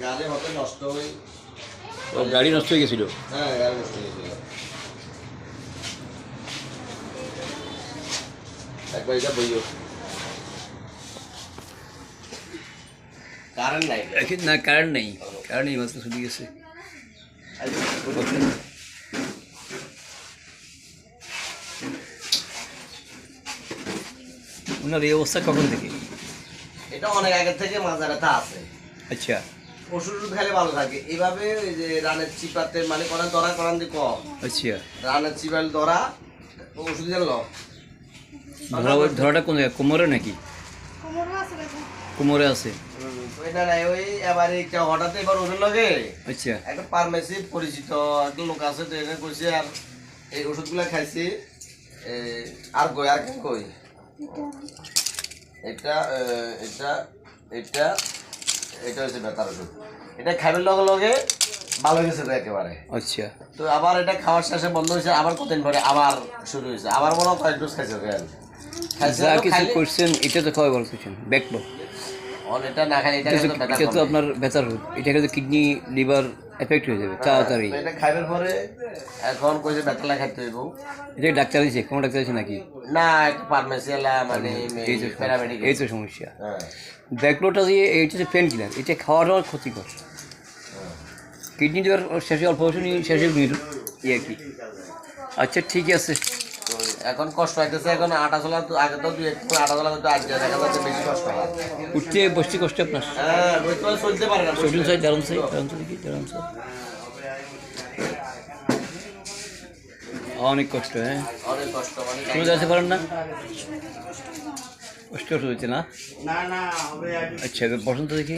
গাড়ি হতে নষ্ট হয়ে গাড়ি নষ্ট হয়ে গেছিল। হ্যাঁ গাড়ি নষ্ট হয়ে গেছিল একবার এটা বইও কারেন্ট নাই না কারেন্ট নেই, কারেন্ট নেই, মাত্র ছুটি গেছে। ওনার এই অবস্থা কখন থেকে? এটা অনেক আগে থেকে মাথা ব্যথা আছে। আচ্ছা, ওষুধ খেলে ভালো থাকে। এইভাবে ওই যে রানের চিপাতে মানে করান ধরা করান দি কম। আচ্ছা, রানের চিপাল ধরা ওষুধ জানলো ধরাটা কোন জায়গায়, কোমরে নাকি? কোমরে আছে। ওইটা নাই, ওই এবার একটা হঠাৎ এবার ওদের লগে আচ্ছা, একটা ফার্মেসি পরিচিত একটা লোক আছে, তো এখানে করছে আর এই ওষুধগুলা খাইছি। আর কই আর কেন কই এটা এটা এটা এটা হচ্ছে ব্যথার ওষুধ। এটা খাইবার লগে লগে ভালো গেছে তো একেবারে। আচ্ছা, তো আবার এটা খাওয়ার শেষে বন্ধ হয়েছে, আবার কতদিন পরে আবার শুরু হয়েছে, আবার মনে হয় কয়েক ডোজ খাইছে ওকে যা কিছু করছেন এটা তো খাওয়াই ভালো করছেন। ব্যাকলো এটা না খাই, এটা তো আপনার ব্যথার রোগ, এটা কিন্তু কিডনি লিভার এফেক্ট হয়ে যাবে তাড়াতাড়ি। এটা খাইবার পরে এখন কইছে ব্যথালা খাইতে হইব। এটা ডাক্তার দিয়েছে, কোনো ডাক্তার দিয়েছে নাকি? না, একটা ফার্মেসি এলা মানে প্যারামেডিক। এই তো সমস্যা। ব্যাকলোটা দিয়ে এইটা যে পেন কিলার, এটা খাওয়াটাও ক্ষতিকর। কিডনি লিভার শেষে অল্প বছর নিয়ে শেষে নিল এই আর কি। আচ্ছা ঠিক আছে, এখন কষ্ট হইতেছে। এখন আটা চলা তো আগে তো দুই একটু আটা চলা তো আজকে দেখা যাচ্ছে বেশি কষ্ট হয়। উঠতে বসতে কষ্ট আপনার? হ্যাঁ, চলতে পারে না। শরীর সাইড দাঁড়ান সাইড দাঁড়ান সাইড দেখি দাঁড়ান সাইড। অনেক কষ্ট। হ্যাঁ, অনেক কষ্ট। মানে শুনে যেতে পারেন না, কষ্ট হচ্ছে না? আচ্ছা, এবার বসন্ত দেখি,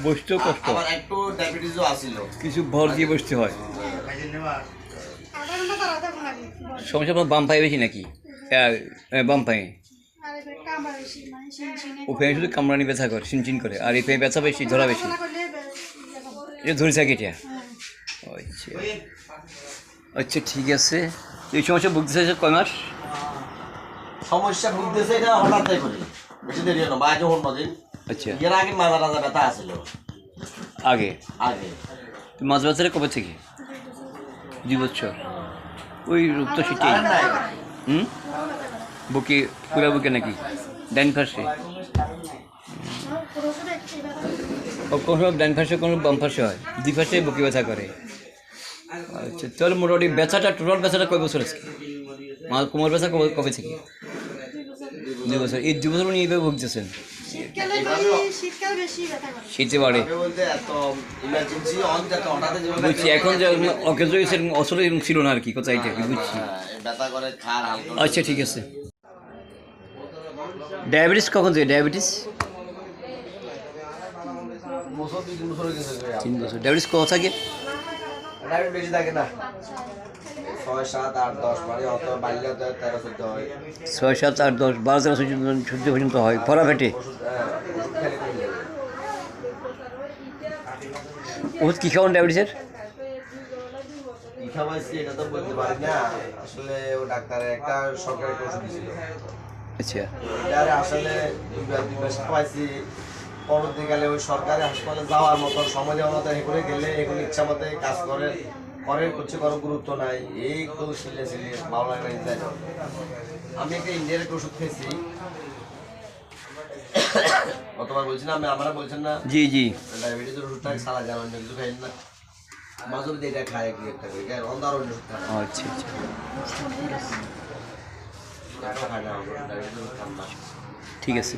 বসতেও কষ্ট, আবার একটু ডায়াবেটিসও আছিল। কিছু ভর দিয়ে বসতে হয়। সমস্যা আপনার বাম পায়ে বেশি নাকি? বাম পায়ে ও পায়ে শুধু কামড়ানি ব্যথা করে, চিনচিন করে, আর এই পায়ে ব্যথা বেশি, ধরা বেশি। এটা ধরে থাকে এটা। আচ্ছা আচ্ছা ঠিক আছে। এই সমস্যা ভুগতেছে কয় মাস? সমস্যা ভুগতেছে এটা হঠাৎ করে, বেশি দেরি হলো, আগে অন্য দিন। আচ্ছা, এর আগে মাথা টাথা ব্যথা আছিল আগে আগে। মাঝ বাচ্চারা কবে থেকে? 2 বছর। ওই রোগ তো সেটাই। বুকে, পুরা বুকে নাকি? ডাইন পাশে? কোনো সময় ডাইন পাশে, কোনো বাম পাশে হয়, 2 পাশে বুকে ব্যথা করে। আচ্ছা, তাহলে মোটামুটি ব্যথাটা, টোটাল ব্যথাটা কয় বছর আছে? কোমর ব্যথা কবে থেকে? 2 বছর। এই 2 বছর উনি এইভাবে ভুগতেছেন? শীতে বাড়ে বুঝছি। এখন যে অকেজ হয়েছে আসলে এরকম ছিল না আর কি, কোথায় এটা বুঝছি। আচ্ছা ঠিক আছে। ডায়াবেটিস কখন থেকে? ডায়াবেটিস 3 বছর। ডায়াবেটিস কত থাকে? বেশি থাকে না, 6, 7, 8, 10 মানে অত বাড়লে 13, 14 হয়। 6, 7, 8, 10, 12, 13, 14 পর্যন্ত হয় ভরা পেটে। ওষুধ কী খাওয়ান ডায়াবেটিসের? কি খাওয়াইছি এটা তো বলতে পারি না আসলে। ও ডাক্তারে একটা সরকারি ওষুধ দিয়েছিল। আচ্ছা, এটা আসলে 2 মাস খাওয়াইছি। পরবর্তীকালে ওই সরকারি হাসপাতালে যাওয়ার মতো, সময় দেওয়ার মতো এগুলো গেলে এগুলো ইচ্ছা মতো কাজ করে করছে, কোনো গুরুত্ব নাই। এই তো সিলে ভালো লাগে না। আমি একটা ইন্ডিয়ার একটা ওষুধ খেয়েছি, কতবার বলছি না, আমরা বলছেন না? জি জি, ডায়াবেটিসের ওষুধটা সারা জানান কিছু খাই না, মাঝে মধ্যে এটা খায় কি একটা এটা অন্ধার ওষুধ খায়। আচ্ছা আচ্ছা খায় না, ডায়াবেটিসের ওষুধ খান না। ঠিক আছে।